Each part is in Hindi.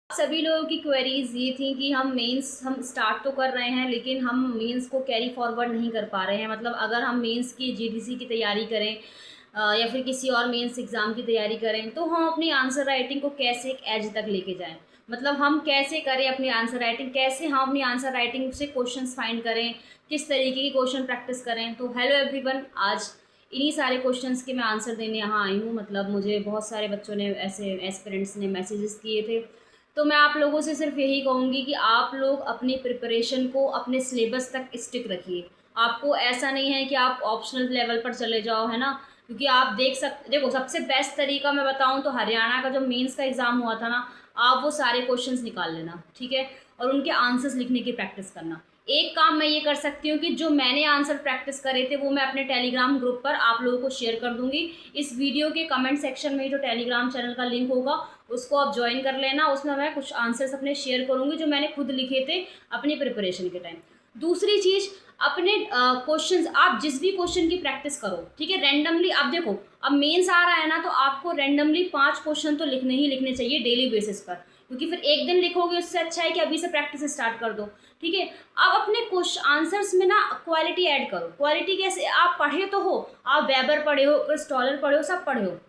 सभी लोगों की क्वेरीज ये थी कि हम मेंस हम स्टार्ट तो कर रहे हैं लेकिन हम मेंस को कैरी फॉरवर्ड नहीं कर पा रहे हैं। मतलब अगर हम मेंस की जीडीसी की तैयारी करें या फिर किसी और मेंस एग्ज़ाम की तैयारी करें तो हम अपनी आंसर राइटिंग को कैसे एक एज तक लेके जाएं। मतलब हम कैसे करें अपनी आंसर राइटिंग, कैसे हम अपनी आंसर राइटिंग से क्वेश्चंस फाइंड करें, किस तरीके की क्वेश्चन प्रैक्टिस करें। तो हेलो एवरीवन, आज इन्हीं सारे क्वेश्चंस के मैं आंसर देने यहाँ आई हूँ। मतलब मुझे बहुत सारे बच्चों ने ऐसे एस्पिरेंट्स ने मैसेजेस किए थे, तो मैं आप लोगों से सिर्फ यही कहूँगी कि आप लोग अपनी प्रिपरेशन को अपने सिलेबस तक स्टिक रखिए। आपको ऐसा नहीं है कि आप ऑप्शनल लेवल पर चले जाओ, है ना। क्योंकि आप देखो, सबसे बेस्ट तरीका मैं बताऊँ तो हरियाणा का जो मेंस का एग्ज़ाम हुआ था ना, आप वो सारे क्वेश्चंस निकाल लेना, ठीक है, और उनके आंसर्स लिखने की प्रैक्टिस करना। एक काम मैं ये कर सकती हूँ कि जो मैंने आंसर प्रैक्टिस करे थे वो मैं अपने टेलीग्राम ग्रुप पर आप लोगों को शेयर कर दूंगी। इस वीडियो के कमेंट सेक्शन में जो टेलीग्राम चैनल का लिंक होगा उसको आप ज्वाइन कर लेना। उसमें मैं कुछ आंसर्स अपने शेयर करूंगी जो मैंने खुद लिखे थे अपनी प्रिपरेशन के टाइम। दूसरी चीज़, अपने क्वेश्चंस, आप जिस भी क्वेश्चन की प्रैक्टिस करो, ठीक है, रैंडमली। आप देखो, अब मेंस आ रहा है ना, तो आपको रैंडमली 5 क्वेश्चन तो लिखने ही लिखने चाहिए डेली बेसिस पर। क्योंकि फिर एक दिन लिखोगे उससे अच्छा है कि अभी से प्रैक्टिस स्टार्ट कर दो, ठीक है। अब अपने क्वेश्चन आंसर्स में ना क्वालिटी ऐड करो। क्वालिटी कैसे? आप पढ़े तो हो, आप वेबर पढ़े हो, क्रिस्टॉलर पढ़े हो, सब पढ़े हो।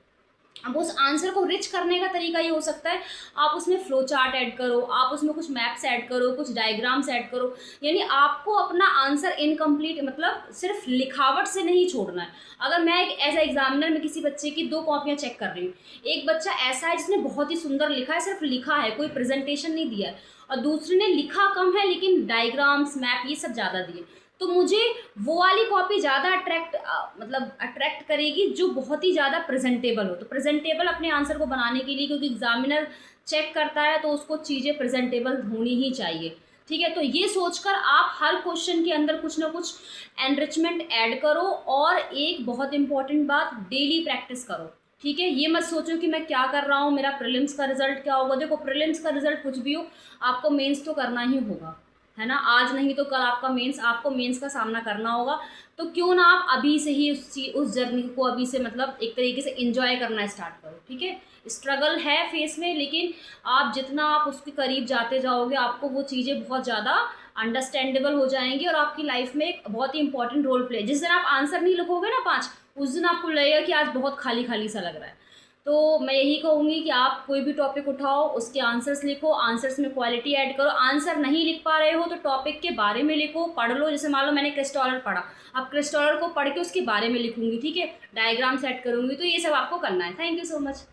अब उस आंसर को रिच करने का तरीका ये हो सकता है, आप उसमें फ्लो चार्ट ऐड करो, आप उसमें कुछ मैप्स ऐड करो, कुछ डायग्राम्स ऐड करो। यानी आपको अपना आंसर इनकम्प्लीट, मतलब सिर्फ लिखावट से नहीं छोड़ना है। अगर मैं एक एज ए एग्जामिनर में किसी बच्चे की 2 कॉपियाँ चेक कर रही हूँ, एक बच्चा ऐसा है जिसने बहुत ही सुंदर लिखा है, सिर्फ लिखा है, कोई प्रेजेंटेशन नहीं दिया है, और दूसरे ने लिखा कम है लेकिन डायग्राम्स, मैप, ये सब ज़्यादा दिए, तो मुझे वो वाली कॉपी ज़्यादा अट्रैक्ट करेगी जो बहुत ही ज़्यादा प्रेजेंटेबल हो। तो प्रेजेंटेबल अपने आंसर को बनाने के लिए, क्योंकि एग्जामिनर चेक करता है तो उसको चीज़ें प्रेजेंटेबल होनी ही चाहिए, ठीक है। तो ये सोचकर आप हर क्वेश्चन के अंदर कुछ ना कुछ एनरिचमेंट ऐड करो। और एक बहुत इंपॉर्टेंट बात, डेली प्रैक्टिस करो, ठीक है। ये मत सोचो कि मैं क्या कर रहा हूँ, मेरा प्रीलिम्स का रिजल्ट क्या होगा। देखो, प्रीलिम्स का रिजल्ट कुछ भी हो, आपको मेंस तो करना ही होगा, है ना। आज नहीं तो कल आपको मेंस का सामना करना होगा। तो क्यों ना आप अभी से ही उस जर्नी को अभी से, मतलब एक तरीके से एंजॉय करना स्टार्ट करो, ठीक है। स्ट्रगल है फेस में, लेकिन आप जितना आप उसके करीब जाते जाओगे आपको वो चीज़ें बहुत ज़्यादा अंडरस्टैंडेबल हो जाएंगी और आपकी लाइफ में एक बहुत ही इंपॉर्टेंट रोल प्ले। जिस दिन आप आंसर नहीं लिखोगे ना 5, उस दिन आपको लगेगा कि आज बहुत खाली खाली सा लग रहा है। तो मैं यही कहूँगी कि आप कोई भी टॉपिक उठाओ, उसके आंसर्स लिखो, आंसर्स में क्वालिटी ऐड करो। आंसर नहीं लिख पा रहे हो तो टॉपिक के बारे में लिखो, पढ़ लो। जैसे मान लो मैंने क्रिस्टॉलर पढ़ा, अब क्रिस्टॉलर को पढ़ के उसके बारे में लिखूंगी, ठीक है, डायग्राम सेट करूँगी। तो ये सब आपको करना है। Thank you so much.